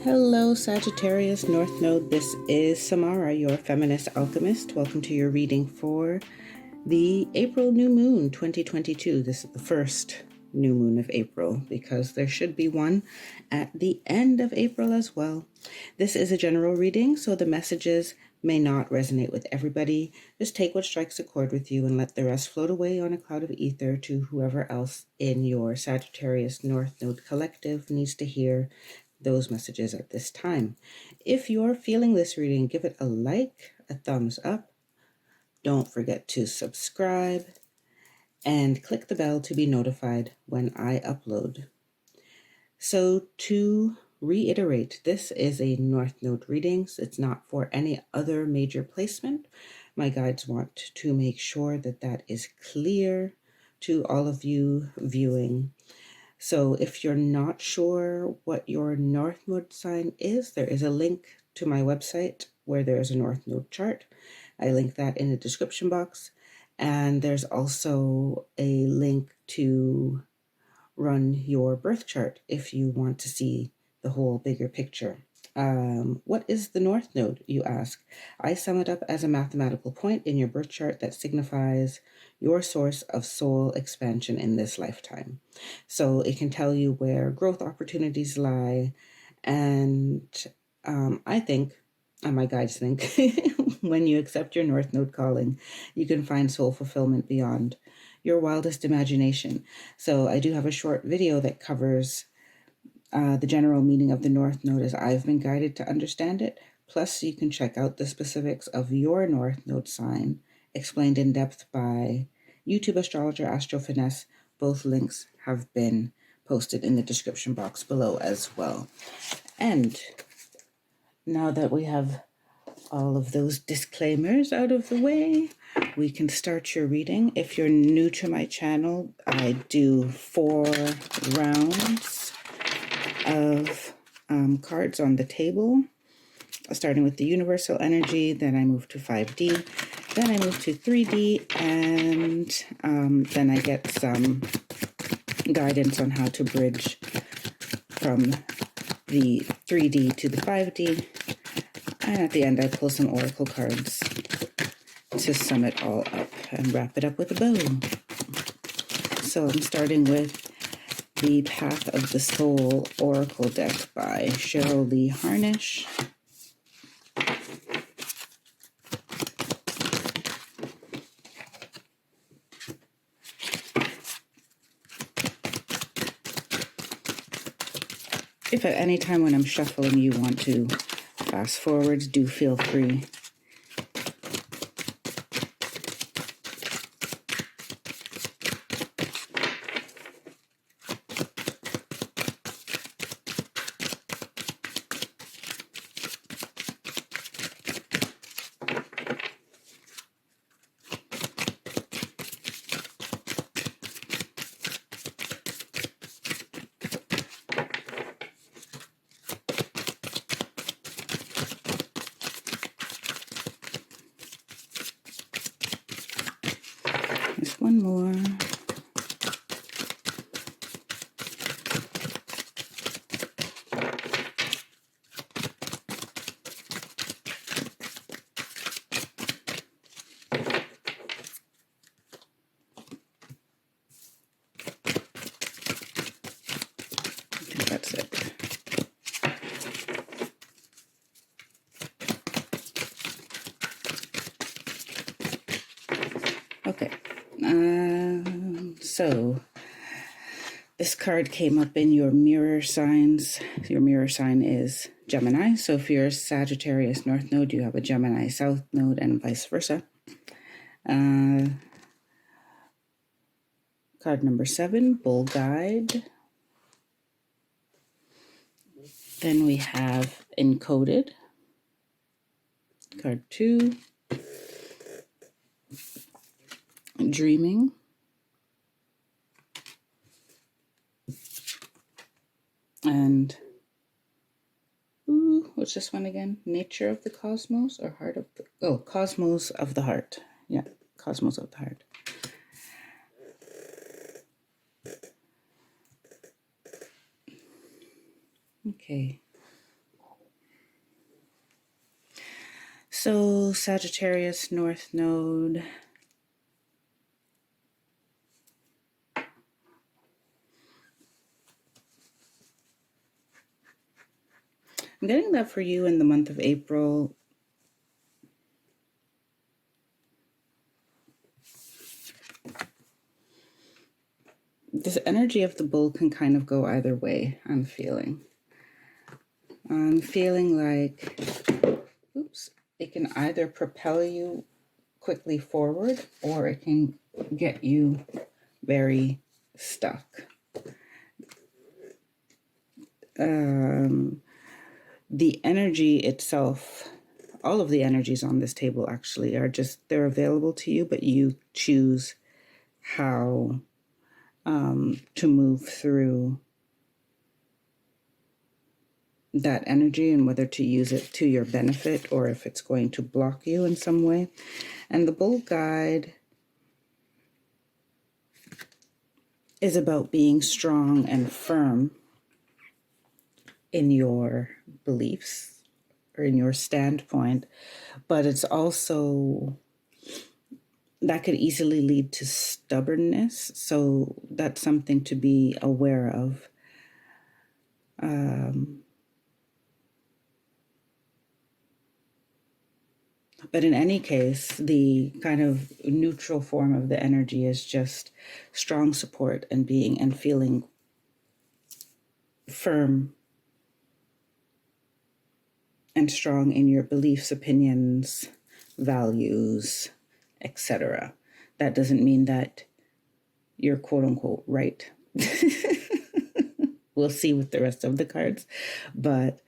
Hello, Sagittarius North Node. This is Samara, your feminist alchemist. Welcome to your reading for the April new moon 2022. This is the first new moon of April because there should be one at the end of April as well. This is a general reading, so the messages may not resonate with everybody. Just take what strikes a chord with you and let the rest float away on a cloud of ether to whoever else in your Sagittarius North Node collective needs to hear those messages at this time. If you're feeling this reading, give it a like, a thumbs up. Don't forget to subscribe and click the bell to be notified when I upload. So to reiterate, this is a North Node readings. It's not for any other major placement. My guides want to make sure that that is clear to all of you viewing. So if you're not sure what your North Node sign is, there is a link to my website where there is a North Node chart. I link that in the description box. And there's also a link to run your birth chart if you want to see the whole bigger picture. What is the North Node, you ask? I sum it up as a mathematical point in your birth chart that signifies your source of soul expansion in this lifetime. So it can tell you where growth opportunities lie. And I think, and my guides think, when you accept your North Node calling, you can find soul fulfillment beyond your wildest imagination. So I do have a short video that covers the general meaning of the North Node as I've been guided to understand it. Plus, you can check out the specifics of your North Node sign, explained in depth by YouTube astrologer Astro Finesse. Both links have been posted in the description box below as well. And now that we have all of those disclaimers out of the way, we can start your reading. If you're new to my channel, I do 4 rounds of cards on the table, starting with the universal energy, then I move to 5D, then I move to 3D, and then I get some guidance on how to bridge from the 3D to the 5D, and at the end I pull some oracle cards to sum it all up and wrap it up with a bow. So I'm starting with the Path of the Soul Oracle deck by Cheryl Lee Harnish. If at any time when I'm shuffling you want to fast forward, do feel free. There's one more. I think that's it. Okay. So this card came up in your mirror signs. Your mirror sign is Gemini. So if you're Sagittarius North Node, you have a Gemini South Node and vice versa. Card number 7, Bull Guide. Then we have Encoded. Card 2, Dreaming. And, what's this one again? Nature of the Cosmos or Heart of the... Cosmos of the Heart. Yeah, Cosmos of the Heart. Okay. So Sagittarius North Node. I'm getting that for you in the month of April. This energy of the bull can kind of go either way, I'm feeling. I'm feeling like, it can either propel you quickly forward or it can get you very stuck. The energy itself, all of the energies on this table actually are just, they're available to you, but you choose how to move through that energy and whether to use it to your benefit or if it's going to block you in some way. And the bull guide is about being strong and firm in your beliefs or in your standpoint, but it's also, that could easily lead to stubbornness. So that's something to be aware of. But in any case, the kind of neutral form of the energy is just strong support and being and feeling firm and strong in your beliefs, opinions, values, etc. That doesn't mean that you're quote unquote right. We'll see with the rest of the cards, but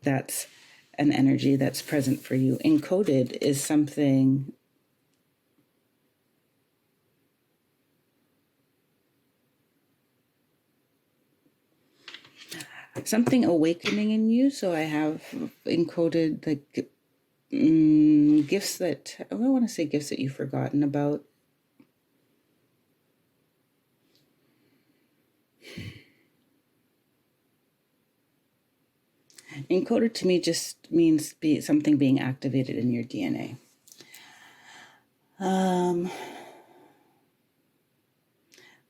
that's an energy that's present for you. Encoded is something awakening in you. So I have encoded like gifts that, I don't want to say gifts that you've forgotten about. Encoded to me just means something being activated in your DNA.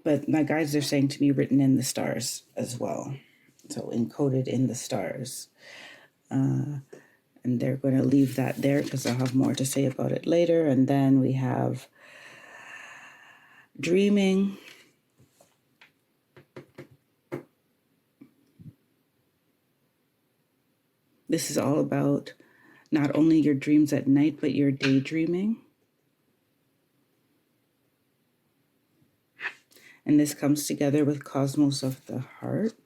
But my guides are saying to me written in the stars as well. So encoded in the stars. And they're going to leave that there because I'll have more to say about it later. And then we have dreaming. This is all about not only your dreams at night, but your daydreaming. And this comes together with Cosmos of the Heart.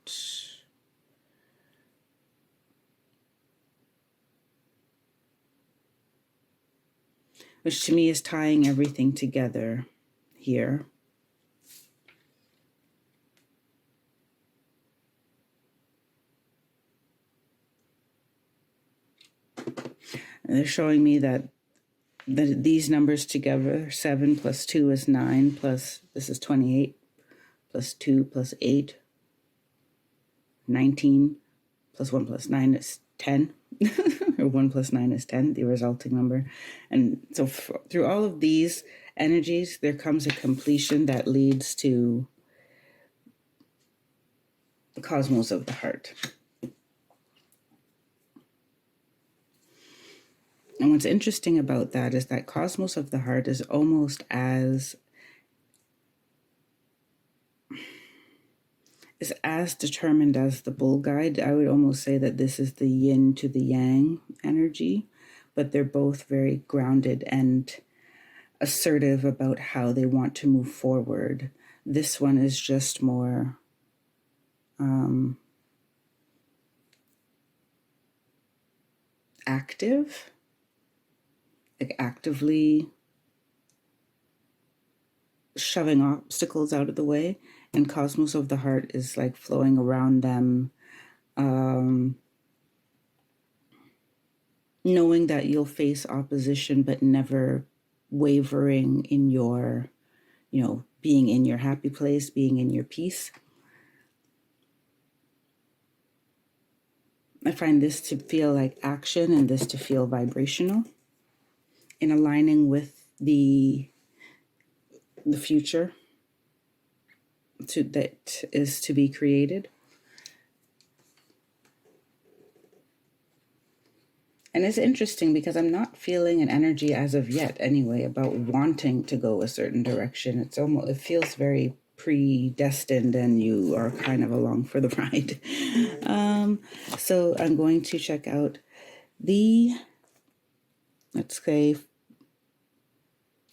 Which to me is tying everything together here. And they're showing me that these numbers together, 7 plus 2 is 9, plus this is 28, plus 2 plus 8, 19, plus 1 plus 9 is 10, or 1 plus 9 is 10, the resulting number. And so through all of these energies, there comes a completion that leads to the Cosmos of the Heart. And what's interesting about that is that Cosmos of the Heart is almost as determined as the bull guide. I would almost say that this is the yin to the yang energy, but they're both very grounded and assertive about how they want to move forward. This one is just more active, like actively shoving obstacles out of the way. And Cosmos of the Heart is like flowing around them, knowing that you'll face opposition, but never wavering in your, being in your happy place, being in your peace. I find this to feel like action and this to feel vibrational in aligning with the future that is to be created. And it's interesting because I'm not feeling an energy as of yet anyway about wanting to go a certain direction. It feels very predestined and you are kind of along for the ride. So I'm going to check out the, let's say,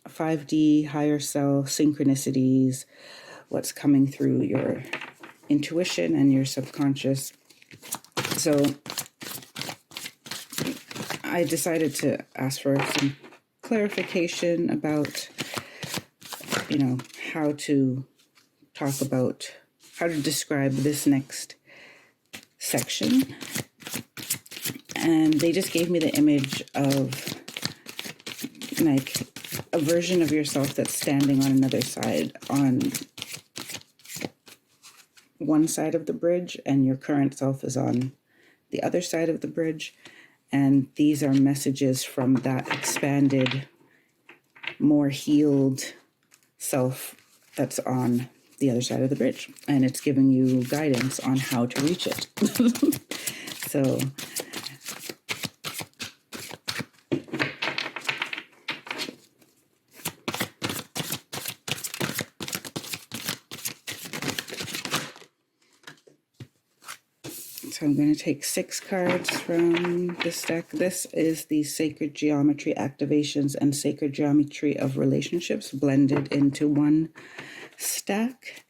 5D higher self synchronicities, what's coming through your intuition and your subconscious. So I decided to ask for some clarification about, how to describe this next section. And they just gave me the image of like a version of yourself that's standing on another side, on one side of the bridge, and your current self is on the other side of the bridge. And these are messages from that expanded, more healed self that's on the other side of the bridge. And it's giving you guidance on how to reach it. So I'm going to take 6 cards from this deck. This is the Sacred Geometry Activations and Sacred Geometry of Relationships blended into one stack.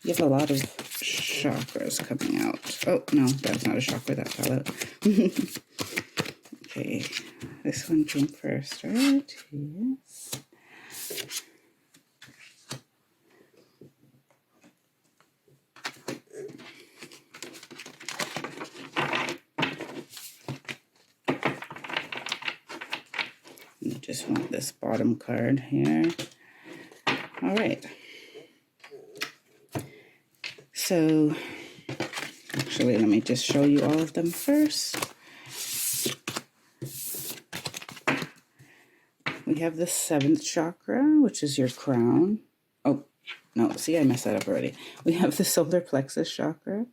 You have a lot of chakras coming out. Oh, no, that's not a chakra, that fell out. Okay, this one came first, right? Yes. You just want this bottom card here. All right. So, actually, let me just show you all of them first. We have the 7th chakra, which is your crown. Oh, no, see, I messed that up already. We have the solar plexus chakra.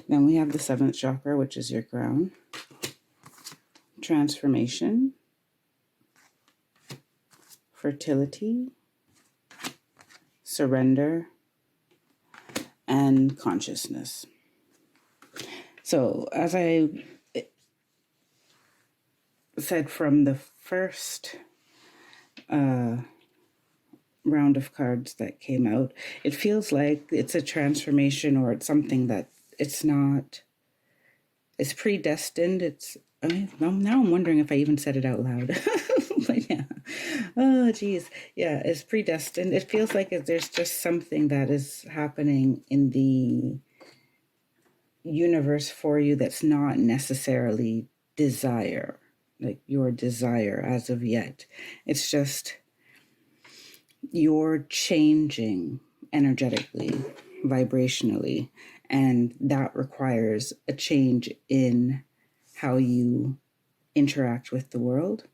Then we have the 7th chakra, which is your crown. Transformation. Fertility. Surrender. And consciousness. So, as I said from the first round of cards that came out, it feels like it's a transformation, or it's something that it's predestined. Now I'm wondering if I even said it out loud. But yeah. Oh, geez. Yeah, it's predestined. It feels like there's just something that is happening in the universe for you that's not necessarily desire, like your desire as of yet. It's just you're changing energetically, vibrationally, and that requires a change in how you interact with the world.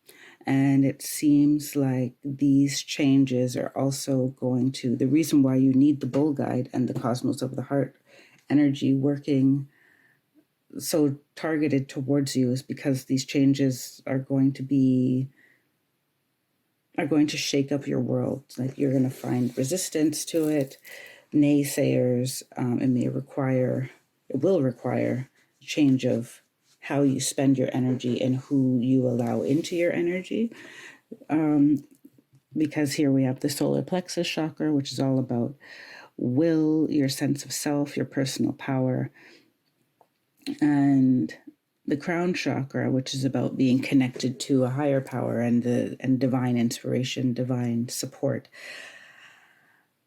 And it seems like these changes are also going to, the reason why you need the bull guide and the cosmos of the heart energy working so targeted towards you, is because these changes are going to shake up your world. Like, you're going to find resistance to it, naysayers. It will require a change of how you spend your energy and who you allow into your energy. Because here we have the solar plexus chakra, which is all about will, your sense of self, your personal power, and the crown chakra, which is about being connected to a higher power and divine inspiration, divine support.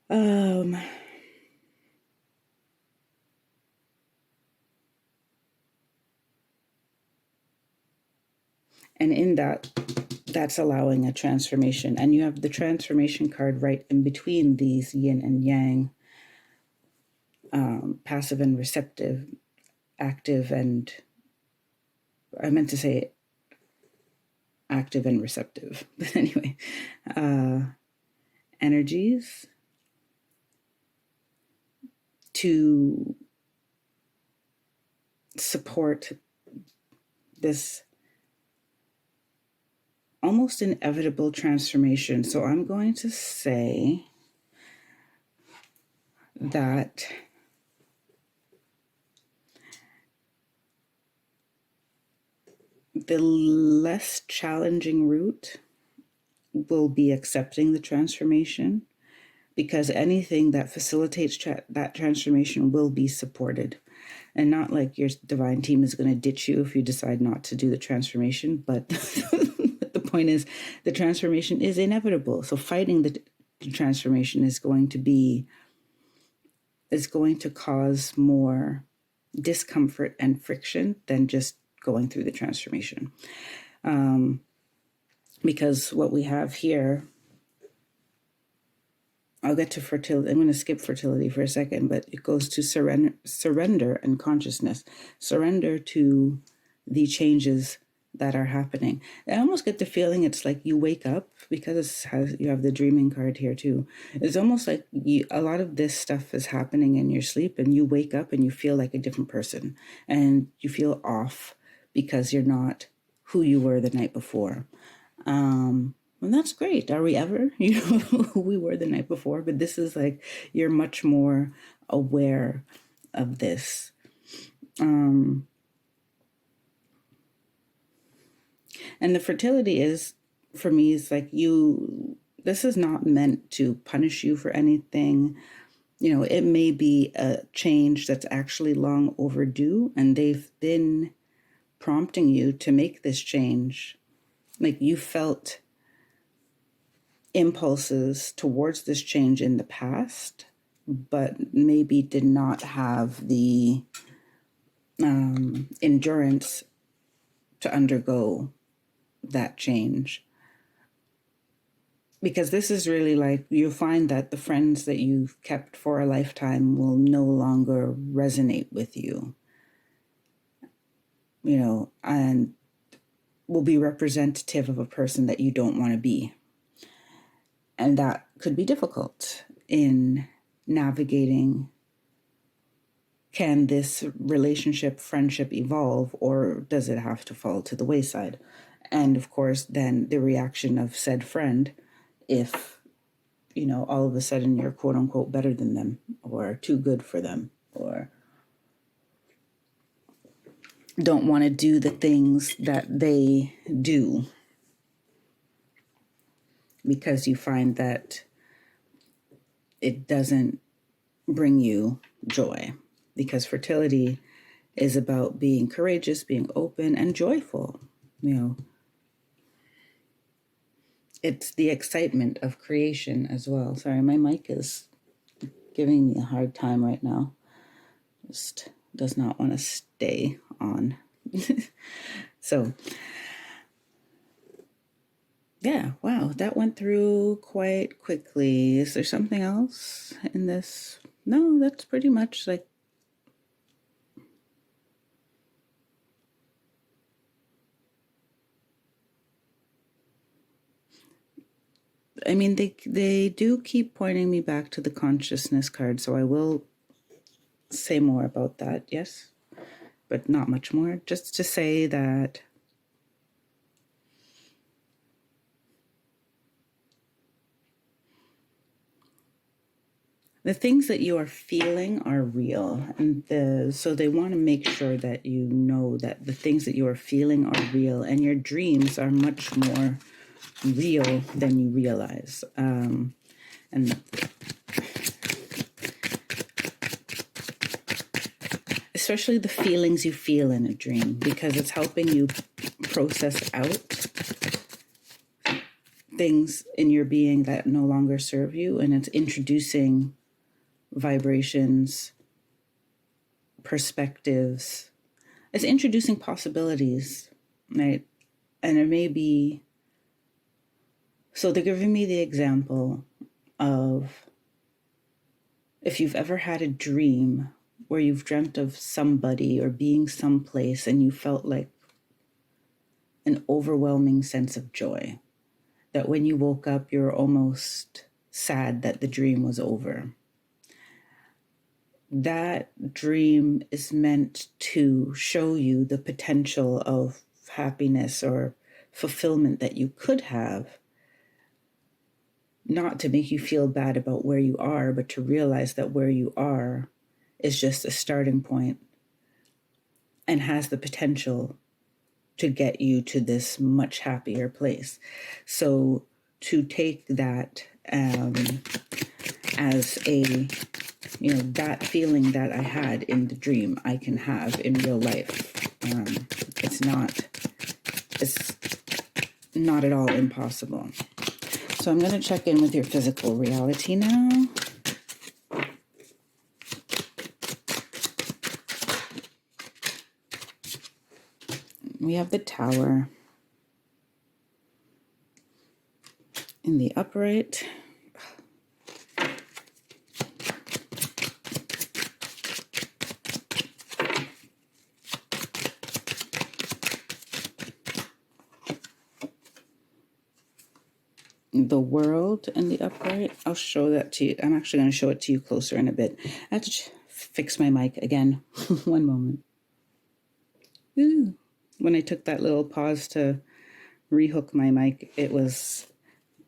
And in that's allowing a transformation. And you have the transformation card right in between these yin and yang, passive and receptive, active and, I meant to say active and receptive, but anyway, energies to support this almost inevitable transformation. So I'm going to say that the less challenging route will be accepting the transformation, because anything that facilitates that transformation will be supported. And not like your divine team is going to ditch you if you decide not to do the transformation, but the point is the transformation is inevitable. So fighting the transformation is going to cause more discomfort and friction than just going through the transformation. Because what we have here, I'll get to fertility. I'm going to skip fertility for a second, but it goes to surrender and consciousness. Surrender to the changes that are happening. I almost get the feeling it's like you wake up, because you have the dreaming card here too. It's almost like a lot of this stuff is happening in your sleep, and you wake up and you feel like a different person, and you feel off because you're not who you were the night before. And that's great. Are we ever, who we were the night before? But this is like, you're much more aware of this. And the fertility is, for me, is like this is not meant to punish you for anything. It may be a change that's actually long overdue, and they've been prompting you to make this change. Like, you felt impulses towards this change in the past, but maybe did not have the endurance to undergo that change. Because this is really like, you'll find that the friends that you've kept for a lifetime will no longer resonate with you, and will be representative of a person that you don't want to be. And that could be difficult in navigating, can this relationship, friendship evolve, or does it have to fall to the wayside? And of course, then the reaction of said friend, if, all of a sudden you're quote unquote better than them, or too good for them, or don't want to do the things that they do, because you find that it doesn't bring you joy. Because fertility is about being courageous, being open, and joyful. It's the excitement of creation as well. Sorry, my mic is giving me a hard time right now. Just does not want to stay on. So, yeah, wow, that went through quite quickly. Is there something else in this? No, that's pretty much like, I mean, they do keep pointing me back to the consciousness card, so I will say more about that, yes, but not much more. Just to say that the things that you are feeling are real. And so they want to make sure that you know that the things that you are feeling are real, and your dreams are much more real than you realize. And especially the feelings you feel in a dream, because it's helping you process out things in your being that no longer serve you, and it's introducing vibrations, perspectives. It's introducing possibilities, right? And it may be, so they're giving me the example of, if you've ever had a dream where you've dreamt of somebody or being someplace and you felt like an overwhelming sense of joy, that when you woke up, you're almost sad that the dream was over. That dream is meant to show you the potential of happiness or fulfillment that you could have, not to make you feel bad about where you are, but to realize that where you are is just a starting point and has the potential to get you to this much happier place. So to take that as a, that feeling that I had in the dream, I can have in real life. It's not at all impossible. So I'm going to check in with your physical reality now. We have the Tower in the upright. The World in the upright. I'll show that to you. I'm actually going to show it to you closer in a bit. I have to fix my mic again. One moment. Ooh. When I took that little pause to rehook my mic, it was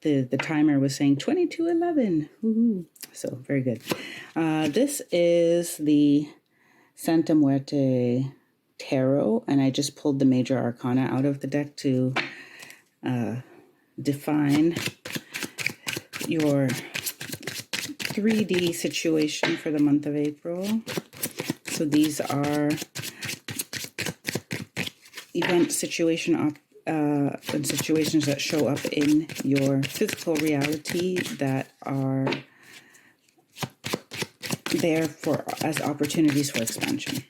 the timer was saying 22:11. Woohoo! So very good. This is the Santa Muerte Tarot, and I just pulled the major arcana out of the deck to define your 3D situation for the month of April. So these are event situation and situations that show up in your physical reality that are there as opportunities for expansion,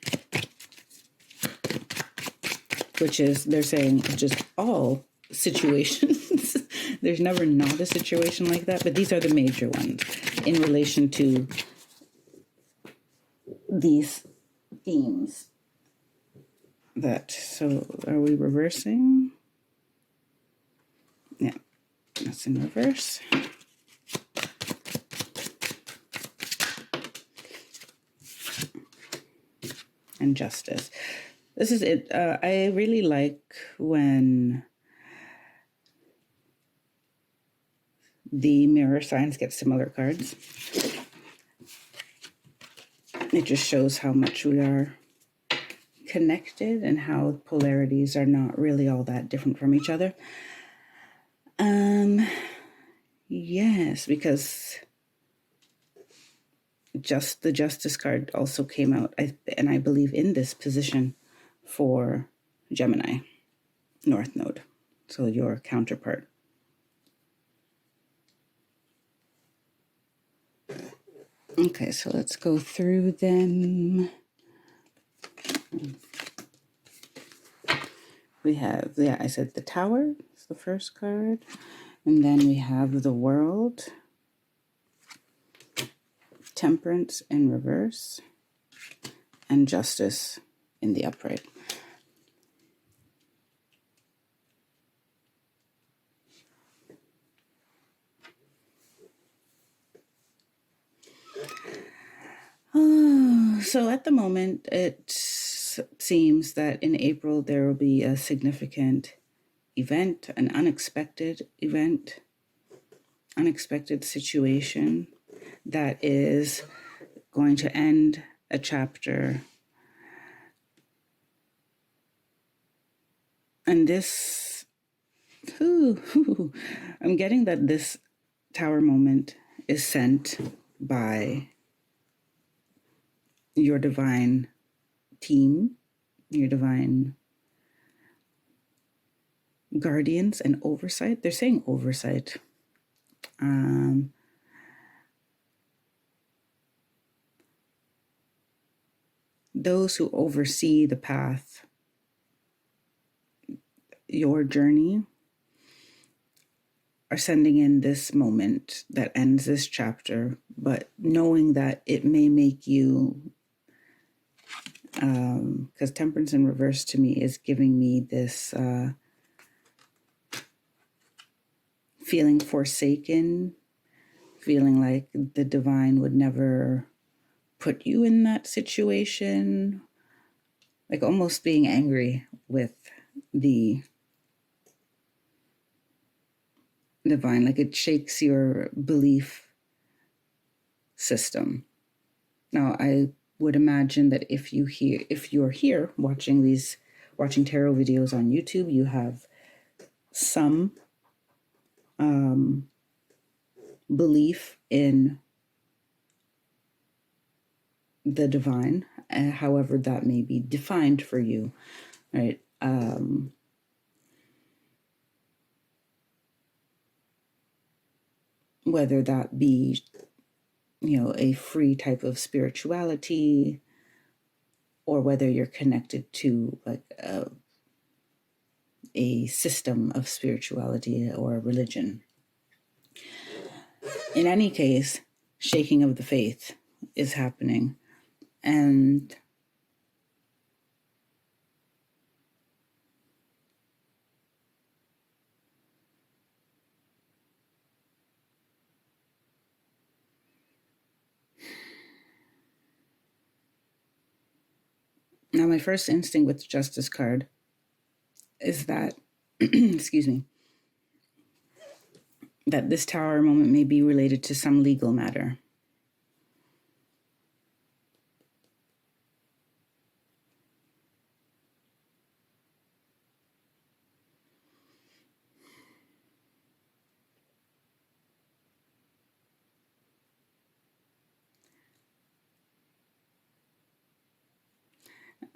which is, they're saying, just all situations. There's never not a situation like that, but these are the major ones in relation to these themes. So are we reversing? Yeah, that's in reverse. And Justice. This is it. I really like when the mirror signs get similar cards. It just shows how much we are connected and how polarities are not really all that different from each other. Yes, because the Justice card also came out, and I believe in this position for Gemini, North Node, so your counterpart. Okay, so let's go through them. We have, I said the Tower is the first card. And then we have the World, Temperance in reverse, and Justice in the upright. So at the moment, it seems that in April there will be a significant event, an unexpected event, unexpected situation that is going to end a chapter. And this, I'm getting that this Tower moment is sent by your divine team, your divine guardians and oversight. They're saying oversight. Those who oversee the path, your journey, are sending in this moment that ends this chapter, but knowing that it may make you, because Temperance in reverse to me is giving me this feeling forsaken, feeling like the divine would never put you in that situation, like almost being angry with the divine, like it shakes your belief system. Now, I would imagine that if you're here watching tarot videos on YouTube, you have some belief in the divine, however that may be defined for you, right? Whether that be, a free type of spirituality, or whether you're connected to like a system of spirituality or a religion. In any case, shaking of the faith is happening. And now my first instinct with the Justice card is that, excuse me, that this Tower moment may be related to some legal matter.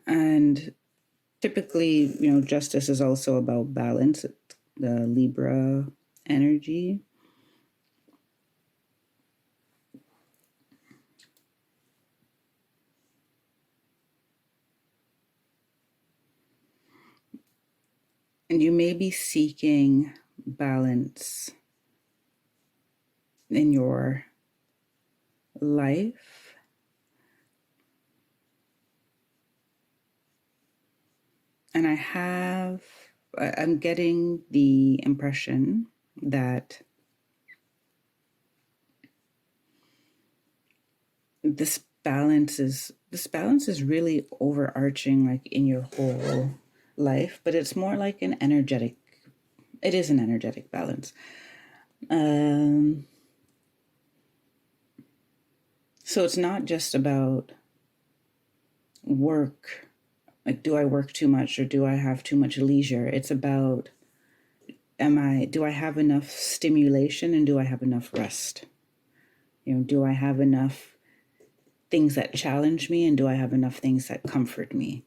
And typically, justice is also about balance, the Libra energy. And you may be seeking balance in your life. And I'm getting the impression that this balance is really overarching, like in your whole life, but it's more like it is an energetic balance. So it's not just about work, like do I work too much or do I have too much leisure? It's about do I have enough stimulation and do I have enough rest? Do I have enough things that challenge me and do I have enough things that comfort me?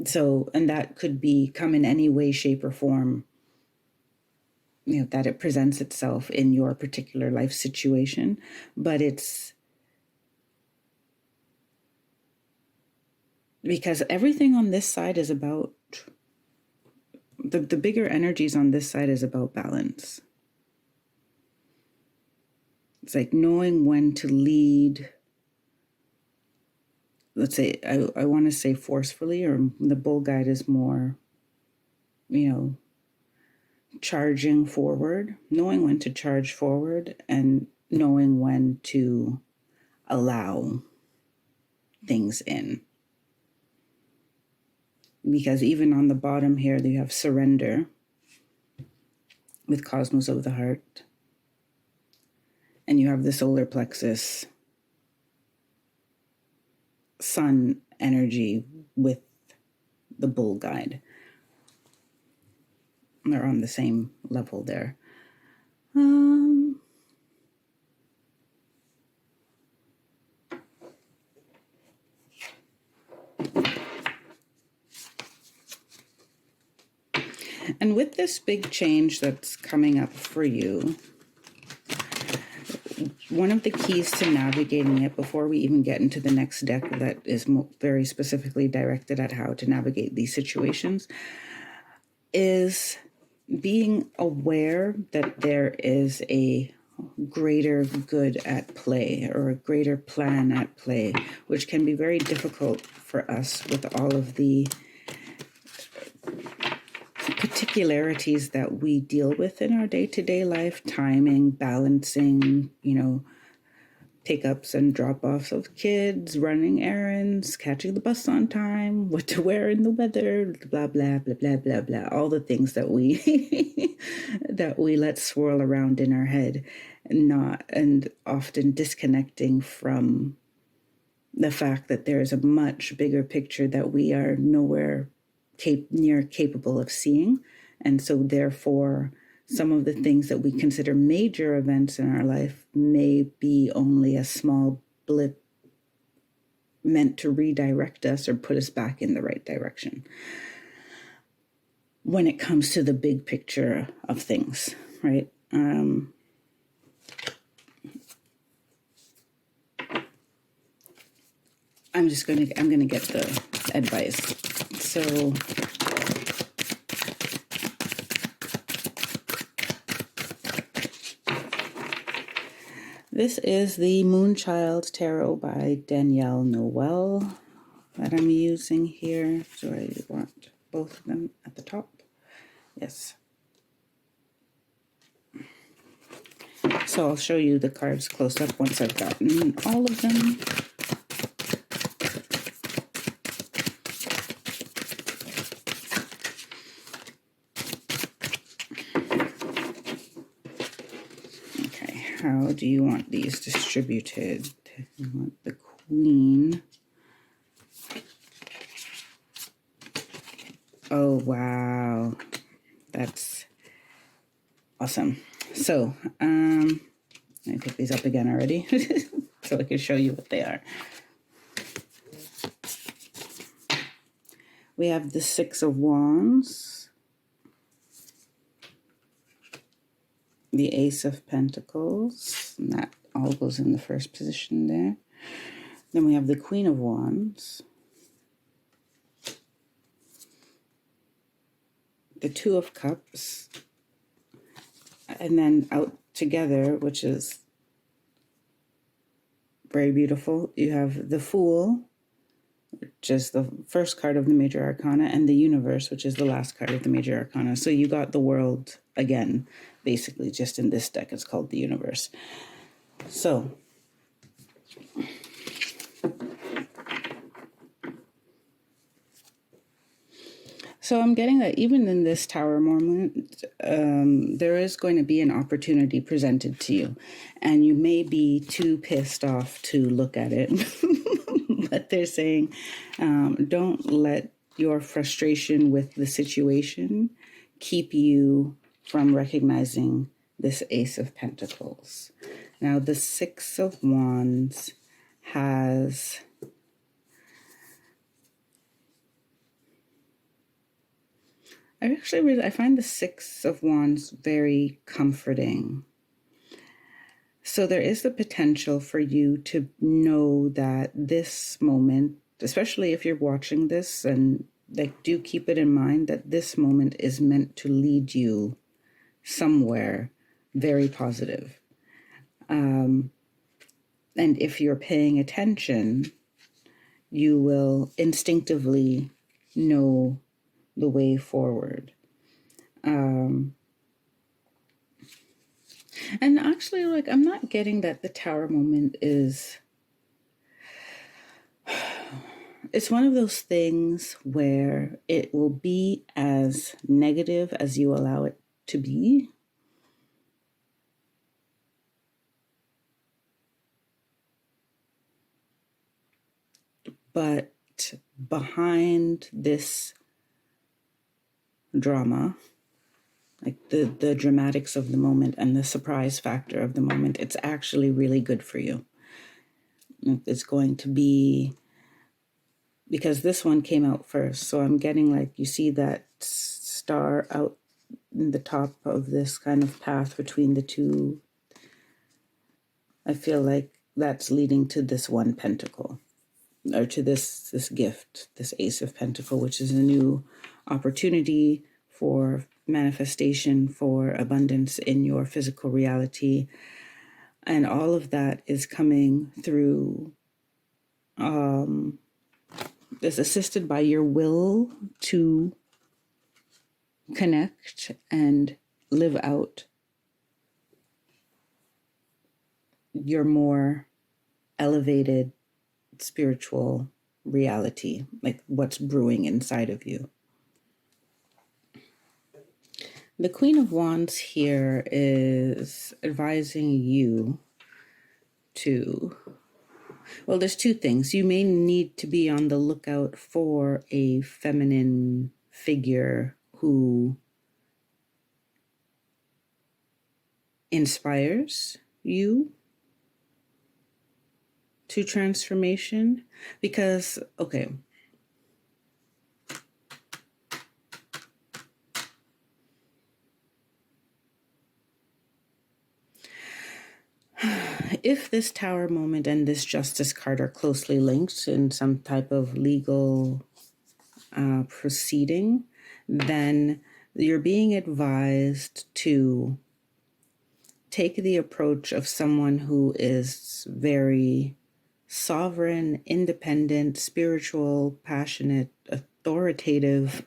So, and that could come in any way, shape, or form, that it presents itself in your particular life situation. But it's because everything on this side is about, the bigger energies on this side is about balance. It's like knowing when to lead. Let's say, I want to say forcefully, or the bull guide is more, charging forward, knowing when to charge forward and knowing when to allow things in. Because even on the bottom here, you have surrender with Cosmos of the Heart. and you have the solar plexus sun energy with the bull guide. They're on the same level there. And with this big change that's coming up for you, one of the keys to navigating it, before we even get into the next deck that is very specifically directed at how to navigate these situations, is being aware that there is a greater good at play, or a greater plan at play, which can be very difficult for us with all of the particularities that we deal with in our day-to-day life, timing, balancing, pickups and drop-offs of kids, running errands, catching the bus on time, what to wear in the weather, blah, blah, blah, blah, blah, blah, all the things that we that we let swirl around in our head, and often disconnecting from the fact that there is a much bigger picture that we are nowhere near capable of seeing. And so therefore, some of the things that we consider major events in our life may be only a small blip meant to redirect us or put us back in the right direction when it comes to the big picture of things, right? I'm going to get the advice. So this is the Moonchild Tarot by Danielle Noel that I'm using here. So I want both of them at the top. Yes. So I'll show you the cards close up once I've gotten all of them. How do you want these distributed? You want the Queen. Oh, wow. That's awesome. So, let me pick these up again already so I can show you what they are. We have the Six of Wands, the Ace of Pentacles, and that all goes in the first position there. Then we have the Queen of Wands, the Two of Cups, and then out together, which is very beautiful, you have the Fool, which is the first card of the Major Arcana, and the Universe, which is the last card of the Major Arcana. So you got the World again, basically, just in this deck. It's called the Universe. So I'm getting that even in this Tower moment, there is going to be an opportunity presented to you, and you may be too pissed off to look at it. But they're saying, don't let your frustration with the situation keep you from recognizing this Ace of Pentacles. Now, the Six of Wands has I find the Six of Wands very comforting. So there is the potential for you to know that this moment, especially if you're watching this, and like, do keep it in mind that this moment is meant to lead you somewhere very positive. And if you're paying attention, you will instinctively know the way forward. And actually, like, I'm not getting that the Tower moment is... It's one of those things where it will be as negative as you allow it to be. But behind this drama, like the dramatics of the moment and the surprise factor of the moment, it's actually really good for you. It's going to be, because this one came out first, so I'm getting like, you see that star out in the top of this kind of path between the two. I feel like that's leading to this one pentacle, or to this gift, this Ace of Pentacle, which is a new opportunity for manifestation, for abundance in your physical reality. And all of that is coming through, is assisted by your will to connect and live out your more elevated spiritual reality, like what's brewing inside of you. The Queen of Wands here is advising you to, well, there's two things. You may need to be on the lookout for a feminine figure who inspires you to transformation. Because, okay, if this Tower moment and this Justice card are closely linked in some type of legal proceeding, then you're being advised to take the approach of someone who is very sovereign, independent, spiritual, passionate, authoritative,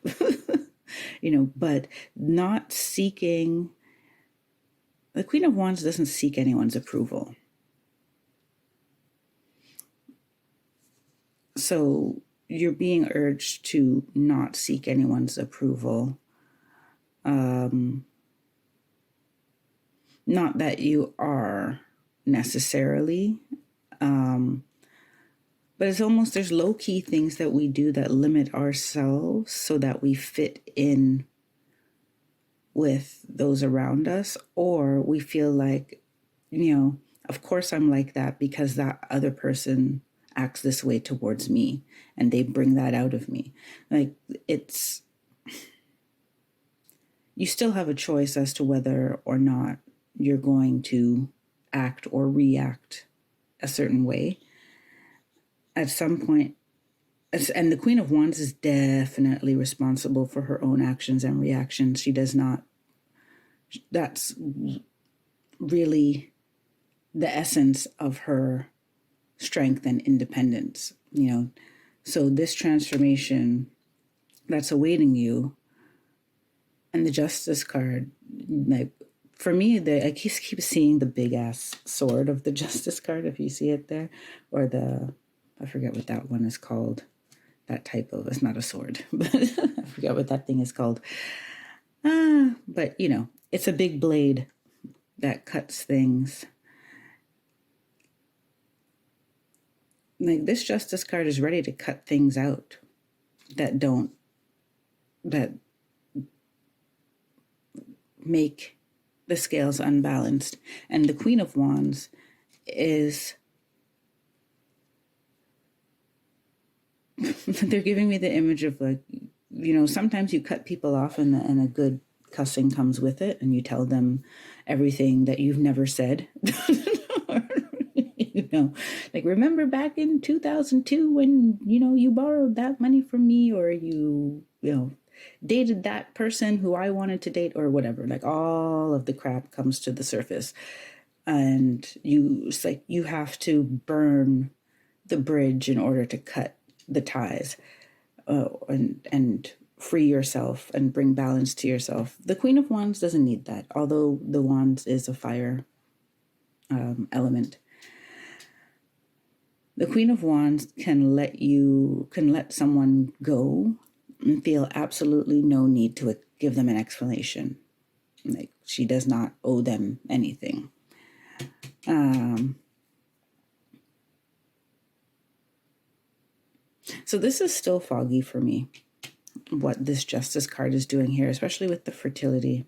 but not seeking. The Queen of Wands doesn't seek anyone's approval. So you're being urged to not seek anyone's approval. Not that you are necessarily, but it's almost, there's low-key things that we do that limit ourselves so that we fit in with those around us, or we feel like, of course I'm like that because that other person acts this way towards me and they bring that out of me. Like, you still have a choice as to whether or not you're going to act or react a certain way at some point. And the Queen of Wands is definitely responsible for her own actions and reactions. She does not. That's really the essence of her strength and independence, So this transformation that's awaiting you, and the Justice card, like, for me, I keep seeing the big ass sword of the Justice card, if you see it there, or I forget what that one is called. That type of, it's not a sword, but I forget what that thing is called. But it's a big blade that cuts things. Like, this Justice card is ready to cut things out that make the scales unbalanced. And the Queen of Wands is, they're giving me the image of, like, sometimes you cut people off and a good cussing comes with it, and you tell them everything that you've never said. Like, remember back in 2002 when, you borrowed that money from me, or you dated that person who I wanted to date, or whatever. Like, all of the crap comes to the surface, and it's like you have to burn the bridge in order to cut the ties, and free yourself and bring balance to yourself. The Queen of Wands doesn't need that, although the Wands is a fire element. The Queen of Wands can let someone go and feel absolutely no need to give them an explanation. Like, she does not owe them anything. So this is still foggy for me, what this Justice card is doing here, especially with the fertility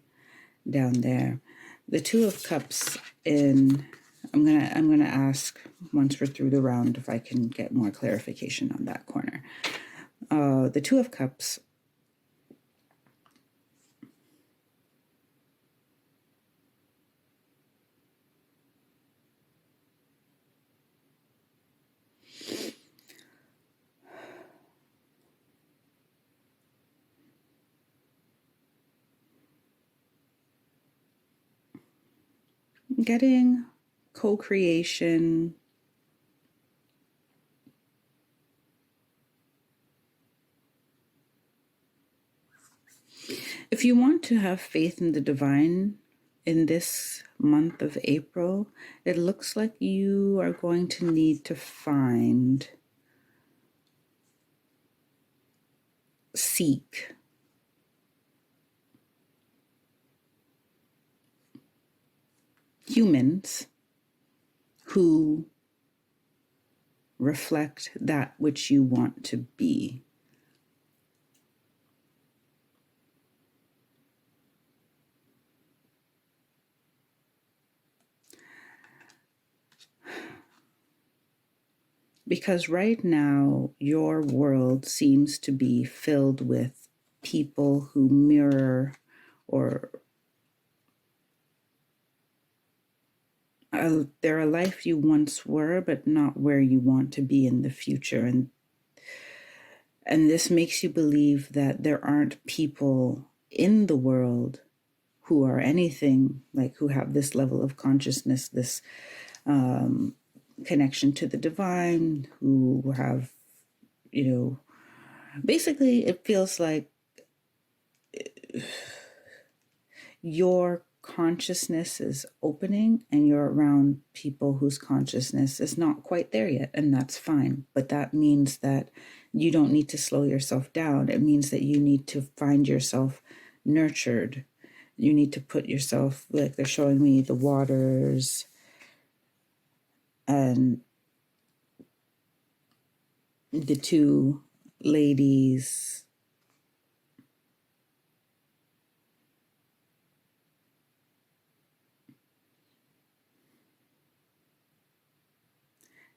down there. The Two of Cups in, I'm gonna ask once we're through the round if I can get more clarification on that corner. The Two of Cups, getting co-creation, if you want to have faith in the divine in this month of April, it looks like you are going to need to seek humans who reflect that which you want to be. Because right now, your world seems to be filled with people who mirror or they're a life you once were, but not where you want to be in the future. And this makes you believe that there aren't people in the world who are anything like who have this level of consciousness, this connection to the divine, who have, basically it feels like your consciousness is opening and you're around people whose consciousness is not quite there yet, and that's fine. But that means that you don't need to slow yourself down. It means that you need to find yourself nurtured. You need to put yourself, like they're showing me the waters and the two ladies.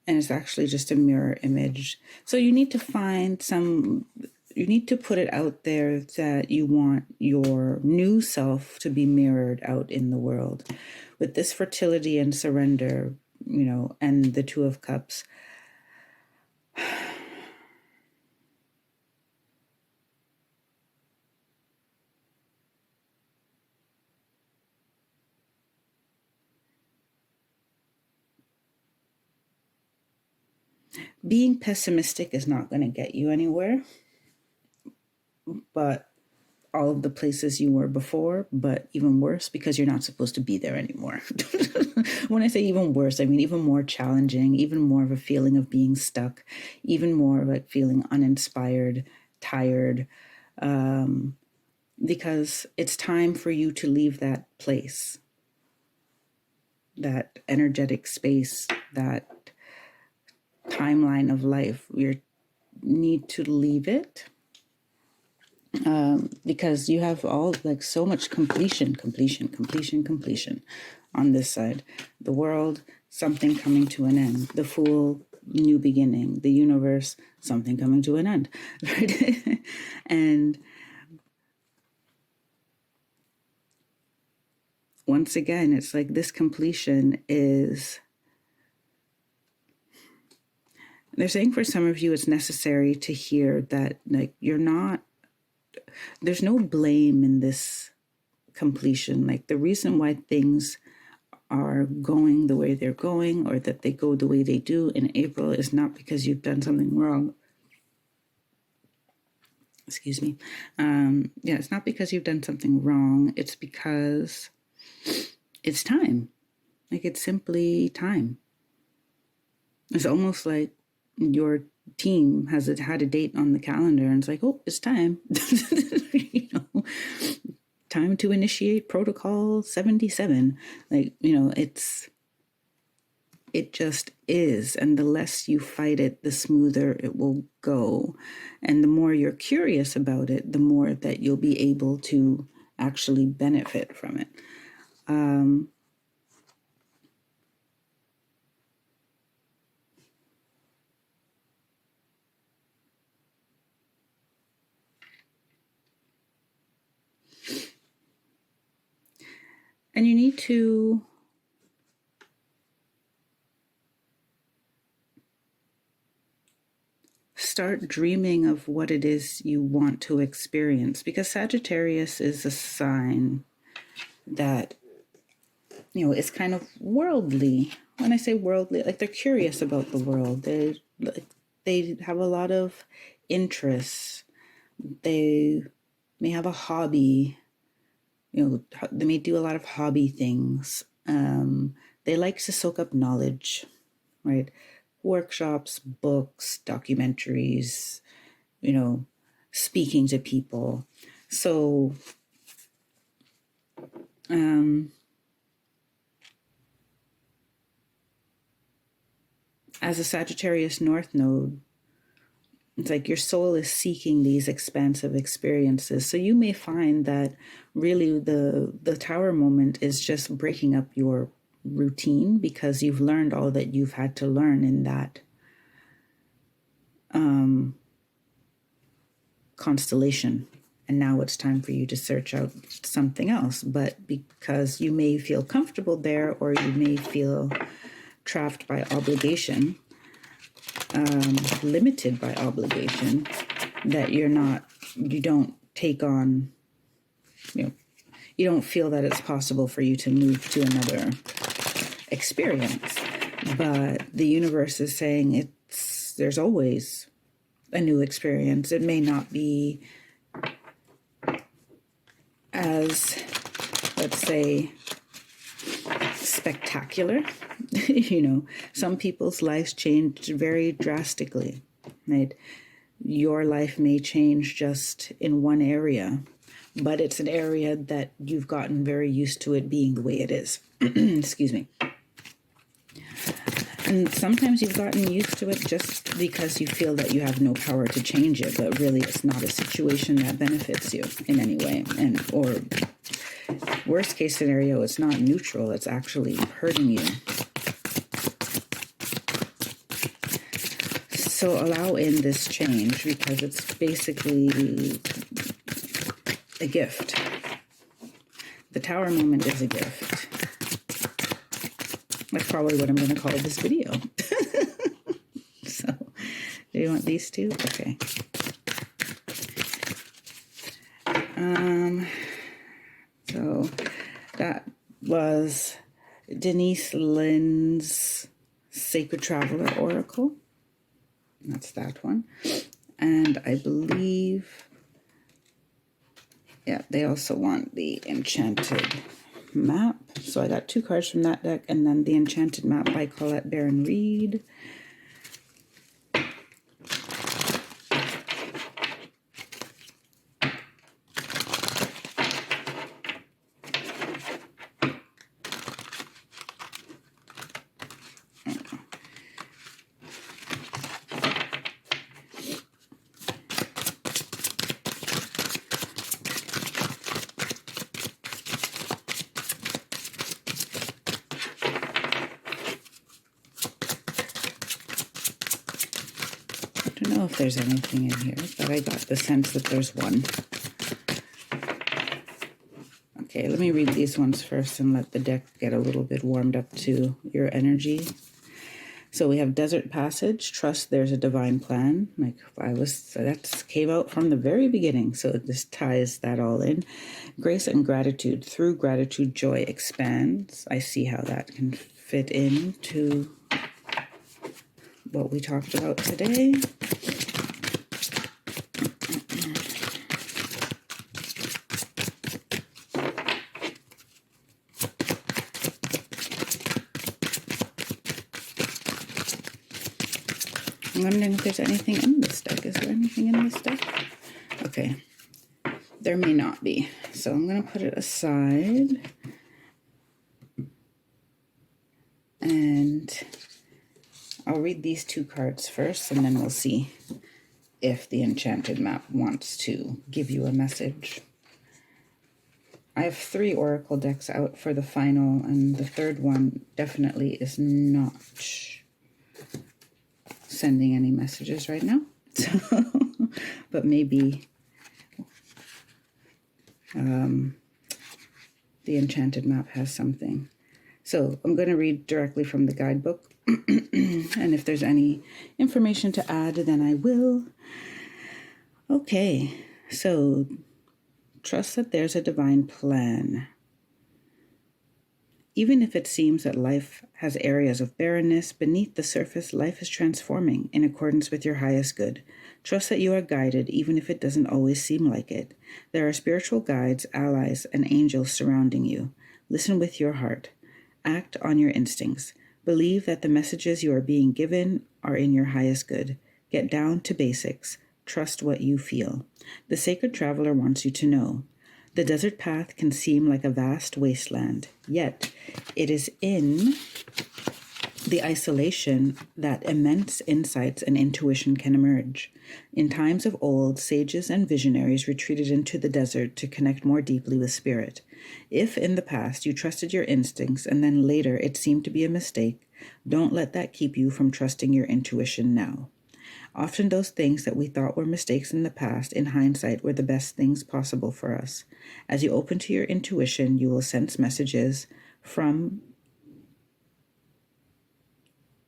And it's actually just a mirror image. So you need to find you need to put it out there that you want your new self to be mirrored out in the world. With this fertility and surrender, and the Two of Cups, being pessimistic is not going to get you anywhere, but all of the places you were before, but even worse because you're not supposed to be there anymore. When I say even worse, I mean even more challenging, even more of a feeling of being stuck, even more like feeling uninspired, tired, because it's time for you to leave that place, that energetic space, that timeline of life. You need to leave it. Because you have all like so much completion on this side. The world, something coming to an end. The Fool, new beginning. The universe, something coming to an end. Right? And once again, it's like this completion is, they're saying for some of you it's necessary to hear that like you're not, there's no blame in this completion. Like the reason why things are going the way they're going, or that they go the way they do in April, is not because you've done something wrong. Excuse me. It's not because you've done something wrong. It's because it's time. Like it's simply time. It's almost like your team has had a date on the calendar and it's like, oh, it's time. Time to initiate protocol 77. Like, it's It just is. And the less you fight it, the smoother it will go. And the more you're curious about it, the more that you'll be able to actually benefit from it. And you need to start dreaming of what it is you want to experience, because Sagittarius is a sign that, you know, it's kind of worldly. When I say worldly, like they're curious about the world. They have a lot of interests. They may have a hobby. You know, they may do a lot of hobby things. They like to soak up knowledge, right? Workshops, books, documentaries, you know, speaking to people. So, as a Sagittarius North Node, it's like your soul is seeking these expansive experiences. So you may find that really the Tower moment is just breaking up your routine, because you've learned all that you've had to learn in that constellation. And now it's time for you to search out something else. But because you may feel comfortable there, or you may feel trapped by obligation, limited by obligation, that you don't take on, you don't feel that it's possible for you to move to another experience. But the universe is saying there's always a new experience. It may not be as, let's say, spectacular. Some people's lives change very drastically, right? Your life may change just in one area, but it's an area that you've gotten very used to it being the way it is. Excuse me. And sometimes you've gotten used to it just because you feel that you have no power to change it, but really it's not a situation that benefits you in any way. Or worst case scenario, it's not neutral, it's actually hurting you. So allow in this change, because it's basically a gift. The Tower moment is a gift. That's probably what I'm going to call this video. So, do you want these two? Okay. So that was Denise Lynn's Sacred Traveler Oracle. That's that one. And I believe, yeah, they also want the Enchanted Map. So I got 2 cards from that deck, and then the Enchanted Map by Colette Baron Reed. I don't know if there's anything in here, but I got the sense that there's one. Okay, let me read these ones first and let the deck get a little bit warmed up to your energy. So we have Desert Passage, Trust There's a Divine Plan. That came out from the very beginning, so this ties that all in. Grace and Gratitude, Through Gratitude, Joy Expands. I see how that can fit into what we talked about today. I'm wondering if there's anything in this deck. Is there anything in this deck? Okay. There may not be. So I'm going to put it aside. And I'll read these two cards first, and then we'll see if the Enchanted Map wants to give you a message. I have 3 oracle decks out for the final, and the third one definitely is not sending any messages right now. So, but maybe the Enchanted Map has something. So I'm going to read directly from the guidebook. And if there's any information to add, then I will. Okay, so trust that there's a divine plan. Even if it seems that life has areas of barrenness, beneath the surface, life is transforming in accordance with your highest good. Trust that you are guided, even if it doesn't always seem like it. There are spiritual guides, allies, and angels surrounding you. Listen with your heart. Act on your instincts. Believe that the messages you are being given are in your highest good. Get down to basics. Trust what you feel. The Sacred Traveler wants you to know. The desert path can seem like a vast wasteland, yet it is in the isolation that immense insights and intuition can emerge. In times of old, sages and visionaries retreated into the desert to connect more deeply with spirit. If in the past you trusted your instincts and then later it seemed to be a mistake, don't let that keep you from trusting your intuition now. Often those things that we thought were mistakes in the past, in hindsight, were the best things possible for us. As you open to your intuition, you will sense messages from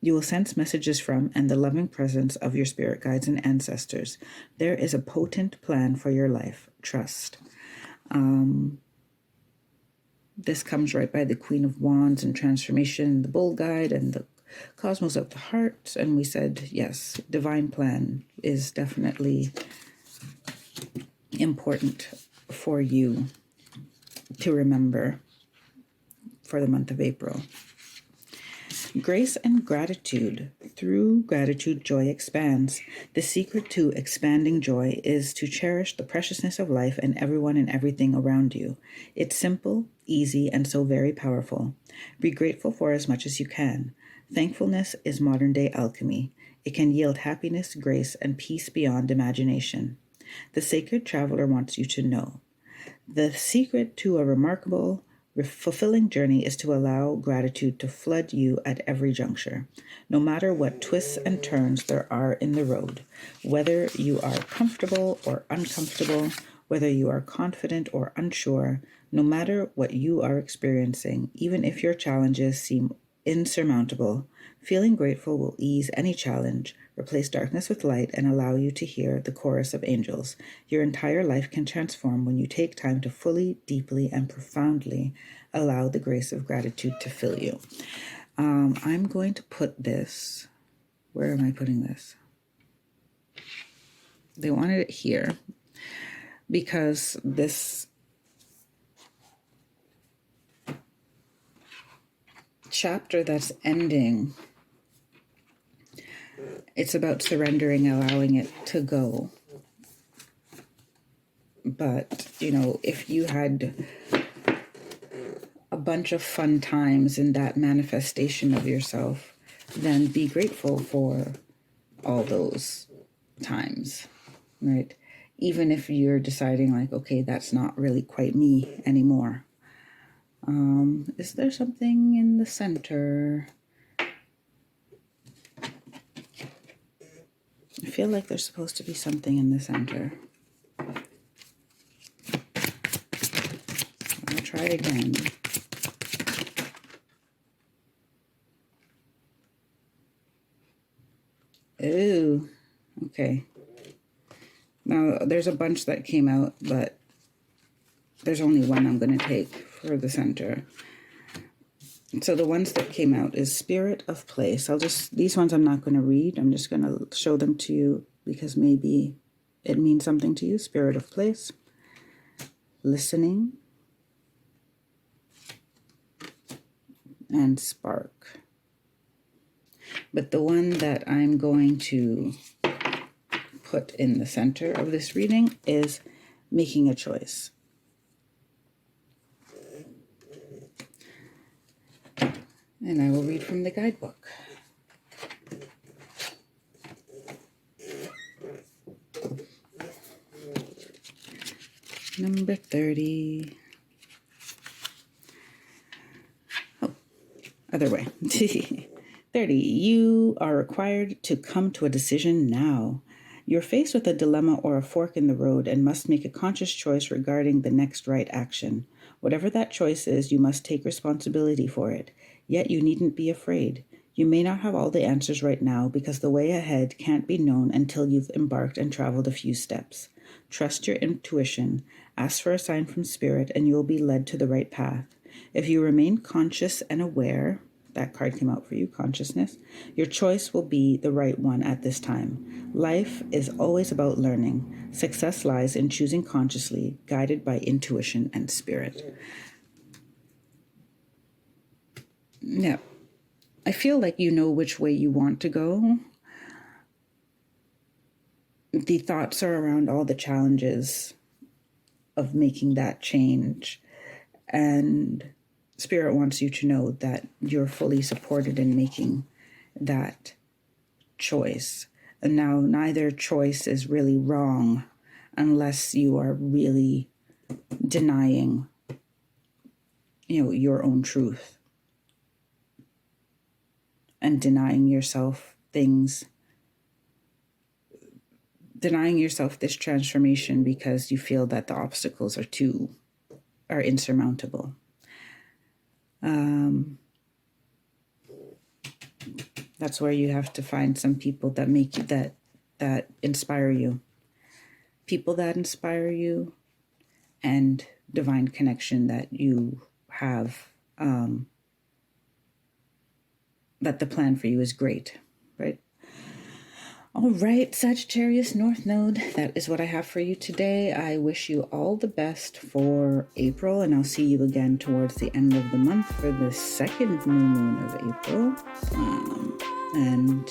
and the loving presence of your spirit guides and ancestors. There is a potent plan for your life. Trust. This comes right by the Queen of Wands and Transformation, the Bull Guide, and the Cosmos of the Heart. And we said, yes, divine plan is definitely important for you to remember for the month of April. Grace and gratitude. Through gratitude, joy expands. The secret to expanding joy is to cherish the preciousness of life and everyone and everything around you. It's simple, easy, and so very powerful. Be grateful for as much as you can. Thankfulness is modern-day alchemy. It can yield happiness, grace, and peace beyond imagination. The Sacred Traveler wants you to know. The secret to a remarkable, fulfilling journey is to allow gratitude to flood you at every juncture. No matter what twists and turns there are in the road, whether you are comfortable or uncomfortable, whether you are confident or unsure, no matter what you are experiencing, even if your challenges seem insurmountable, feeling grateful will ease any challenge, replace darkness with light, and allow you to hear the chorus of angels. Your entire life can transform when you take time to fully, deeply, and profoundly allow the grace of gratitude to fill you. I'm going to put this, where am I putting this? They wanted it here because this chapter that's ending, it's about surrendering, allowing it to go. But, you know, if you had a bunch of fun times in that manifestation of yourself, then be grateful for all those times, right? Even if you're deciding like, okay, that's not really quite me anymore. Is there something in the center? I feel like there's supposed to be something in the center. I'll try it again. Ooh, okay. Now, there's a bunch that came out, but there's only one I'm going to take for the center. So the ones that came out is Spirit of Place. These ones I'm not going to read. I'm just going to show them to you because maybe it means something to you. Spirit of Place. Listening. And Spark. But the one that I'm going to put in the center of this reading is Making a Choice. And I will read from the guidebook. Number 30. Oh, other way. 30. You are required to come to a decision now. You're faced with a dilemma or a fork in the road and must make a conscious choice regarding the next right action. Whatever that choice is, you must take responsibility for it. Yet you needn't be afraid. You may not have all the answers right now because the way ahead can't be known until you've embarked and traveled a few steps. Trust your intuition. Ask for a sign from spirit and you will be led to the right path. If you remain conscious and aware, that card came out for you, consciousness, your choice will be the right one at this time. Life is always about learning. Success lies in choosing consciously, guided by intuition and spirit. Now, I feel like you know which way you want to go. The thoughts are around all the challenges of making that change. And Spirit wants you to know that you're fully supported in making that choice. And now neither choice is really wrong unless you are really denying, your own truth and denying yourself things, denying yourself this transformation because you feel that the obstacles are insurmountable. That's where you have to find some people that make you, that inspire you. People that inspire you and divine connection that you have, that the plan for you is great, right? All right, Sagittarius North Node, that is what I have for you today. I wish you all the best for April, and I'll see you again towards the end of the month for the second new moon of April. And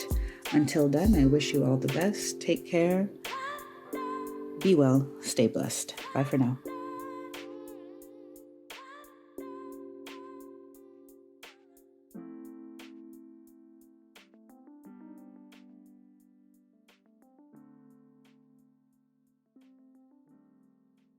until then, I wish you all the best. Take care. Be well. Stay blessed. Bye for now.